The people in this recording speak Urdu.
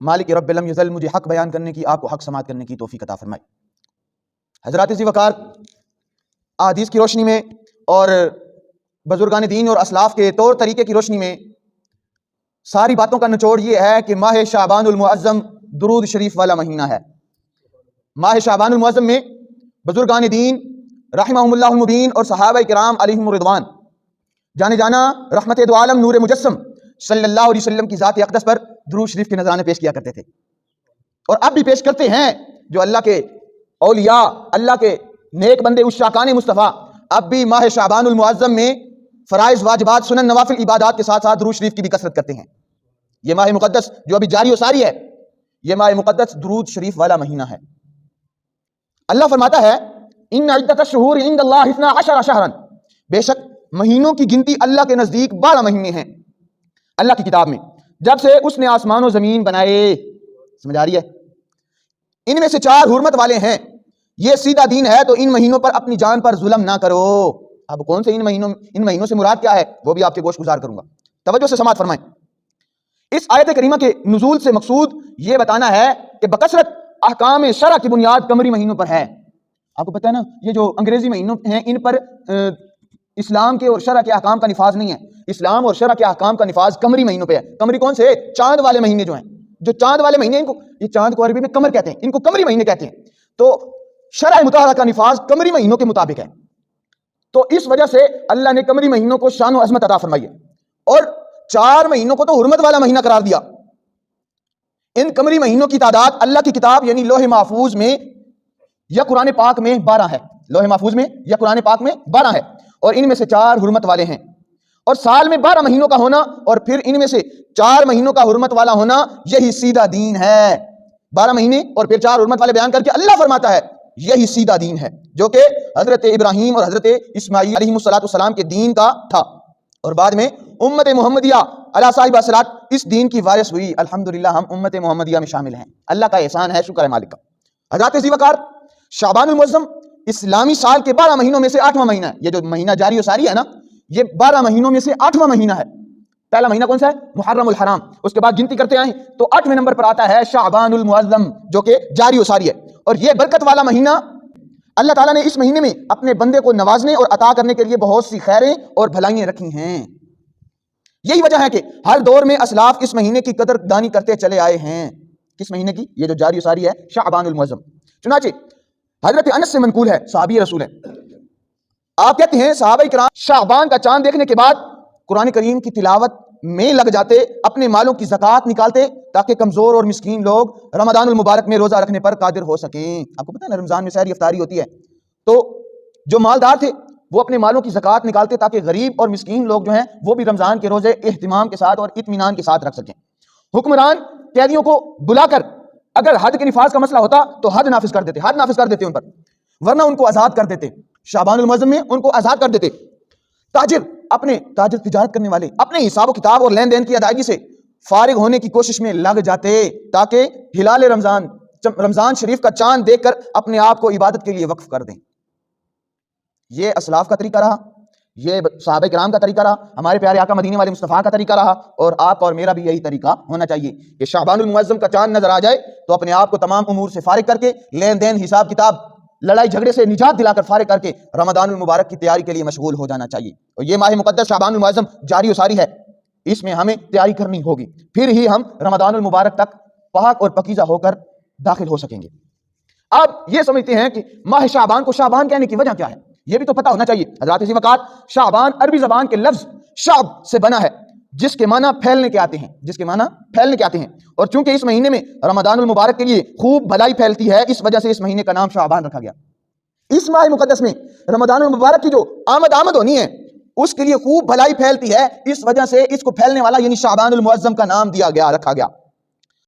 مالک رب لم یزل مجھے حق بیان کرنے کی، آپ کو حق سماعت کرنے کی توفیق عطا فرمائے۔ حضرات ذی وقار، احادیث کی روشنی میں اور بزرگان دین اور اسلاف کے طور طریقے کی روشنی میں ساری باتوں کا نچوڑ یہ ہے کہ ماہ شعبان المعظم درود شریف والا مہینہ ہے۔ ماہ شعبان المعظم میں بزرگان دین رحمہم اللہ المبین اور صحابہ کرام علیہم الرضوان جانے جانا رحمت دو عالم نور مجسم صلی اللہ علیہ وسلم کی ذات اقدس پر درود شریف کے نذرانے پیش کیا کرتے تھے، اور اب بھی پیش کرتے ہیں۔ جو اللہ کے اولیاء، اللہ کے نیک بندے عشاقان مصطفیٰ اب بھی ماہ شعبان المعظم میں فرائض، واجبات، سنن، نوافل، عبادات کے ساتھ ساتھ درود شریف کی بھی کثرت کرتے ہیں۔ یہ ماہ مقدس جو ابھی جاری و ساری ہے، یہ ماہ مقدس درود شریف والا مہینہ ہے۔ اللہ فرماتا ہے ان عدت الشہور عند اللہ 12 شہرا، بے شک مہینوں کی گنتی اللہ کے نزدیک 12 مہینے ہیں اللہ کی کتاب میں، جب سے اس نے آسمان و زمین بنائے۔ سمجھ آ رہی ہے؟ ان میں سے 4 حرمت والے ہیں، یہ سیدھا دین ہے، تو ان مہینوں پر اپنی جان پر ظلم نہ کرو۔ اب کون سے ان مہینوں سے مراد کیا ہے وہ بھی آپ کے گوش گزار کروں گا، توجہ سے سماعت فرمائیں۔ اس آیت کریمہ کے نزول سے مقصود یہ بتانا ہے کہ بکثرت احکام شرع کی بنیاد قمری مہینوں پر ہے۔ آپ کو پتہ ہے نا، یہ جو انگریزی مہینوں ہیں ان پر اسلام کے اور شرع کے احکام کا نفاذ نہیں ہے۔ اسلام اور شرع کے احکام کا نفاذ قمری مہینوں پہ ہے۔ قمری کون سے؟ چاند والے مہینے جو ہیں، جو چاند والے مہینے، یہ چاند کو عربی میں قمر کہتے ہیں، ان کو قمری مہینے کہتے ہیں۔ تو شرع مطہرہ کا نفاذ قمری مہینوں کے مطابق ہے، تو اس وجہ سے اللہ نے قمری مہینوں کو شان و عظمت عطا فرمائی ہے، اور 4 مہینوں کو تو حرمت والا مہینہ قرار دیا۔ ان قمری مہینوں کی تعداد اللہ کی کتاب یعنی لوح محفوظ میں یا قرآن پاک میں 12 ہے۔ لوح محفوظ میں یا قرآن پاک میں 12 ہے، اور ان میں سے 4 حرمت والے ہیں۔ اور سال میں 12 مہینوں کا ہونا اور پھر ان میں سے 4 مہینوں کا حرمت والا ہونا، یہی سیدھا دین ہے۔ 12 مہینے اور پھر 4 حرمت والے بیان کر کے اللہ فرماتا ہے یہی سیدھا دین ہے، جو کہ حضرت ابراہیم اور حضرت اسماعیل علیہ السلام کے دین کا تھا، اور بعد میں امت محمدیہ علی صاحب الصلاۃ اس دین کی وارث ہوئی۔ الحمدللہ ہم امت محمدیہ میں شامل ہیں، اللہ کا احسان ہے، شکر ہے مالک کا۔ حضرات ذی وقار، شعبان المعظم اسلامی سال کے 12 مہینوں میں سے 8واں مہینہ ہے۔ یہ جو مہینہ جاری و ساری ہے نا، یہ 12 مہینوں میں سے 8واں مہینہ ہے۔ پہلا مہینہ کون سا ہے؟ محرم الحرام۔ اس کے بعد گنتی کرتے آئیں تو 8ویں نمبر پر آتا ہے شعبان المعظم، جو کہ جاری و ساری ہے، اور یہ برکت والا مہینہ۔ اللہ تعالیٰ نے اس مہینے میں اپنے بندے کو نوازنے اور عطا کرنے کے لیے بہت سی خیریں اور بھلائیاں رکھی ہیں۔ یہی وجہ ہے کہ ہر دور میں اسلاف اس مہینے کی قدر دانی کرتے چلے آئے ہیں۔ کس مہینے کی؟ یہ جو جاری و ساری ہے، شعبان المعظم۔ چنانچہ حضرت انس سے منقول ہے، صحابی رسول ہے، آپ کہتے ہیں صحابہ کرام شعبان کا چاند دیکھنے کے بعد قرآن کریم کی تلاوت میں لگ جاتے، اپنے مالوں کی زکوٰۃ نکالتے تاکہ کمزور اور مسکین لوگ رمضان المبارک میں روزہ رکھنے پر قادر ہو سکیں۔ آپ کو پتہ ہے نا، رمضان میں سحری افطاری ہوتی ہے، تو جو مالدار تھے وہ اپنے مالوں کی زکوٰۃ نکالتے تاکہ غریب اور مسکین لوگ جو ہیں وہ بھی رمضان کے روزے اہتمام کے ساتھ اور اطمینان کے ساتھ رکھ سکیں۔ حکمران قیدیوں کو بلا کر اگر حد کے نفاذ کا مسئلہ ہوتا تو حد نافذ کر دیتے ان پر، ورنہ ان کو آزاد کر دیتے۔ شعبان المعظم میں ان کو آزاد کر دیتے۔ تاجر تجارت کرنے والے اپنے حساب و کتاب اور لین دین کی ادائیگی سے فارغ ہونے کی کوشش میں لگ جاتے تاکہ ہلال رمضان شریف کا چاند دیکھ کر اپنے آپ کو عبادت کے لیے وقف کر دیں۔ یہ اسلاف کا طریقہ رہا، یہ صحابہ کرام کا طریقہ رہا، ہمارے پیارے آقا مدینے والے مصطفیٰ کا طریقہ رہا، اور آپ اور میرا بھی یہی طریقہ ہونا چاہیے کہ شعبان المعظم کا چاند نظر آ جائے تو اپنے آپ کو تمام امور سے فارغ کر کے، لین دین، حساب کتاب، لڑائی جھگڑے سے نجات دلا کر فارغ کر کے رمضان المبارک کی تیاری کے لیے مشغول ہو جانا چاہیے۔ اور یہ ماہ مقدس شعبان المعظم جاری و ساری ہے، اس میں ہمیں تیاری کرنی ہوگی، پھر ہی ہم رمضان المبارک تک پاک اور پکیزہ ہو کر داخل ہو سکیں گے۔ آپ یہ سمجھتے ہیں کہ ماہ شعبان کو شعبان کہنے کی وجہ کیا ہے، یہ بھی تو پتہ ہونا چاہیے۔ حضرات ذی وقار، شعبان عربی زبان کے لفظ شعب سے بنا ہے، جس کے معنی پھیلنے کے آتے ہیں، اور چونکہ اس مہینے میں رمضان المبارک کے لیے خوب بھلائی پھیلتی ہے، اس وجہ سے اس مہینے کا نام شعبان رکھا گیا۔ اس ماہ مقدس میں رمضان المبارک کی جو آمد ہونی ہے اس کے لیے خوب بھلائی پھیلتی ہے، اس وجہ سے اس کو پھیلنے والا یعنی شعبان المعظم کا نام رکھا گیا۔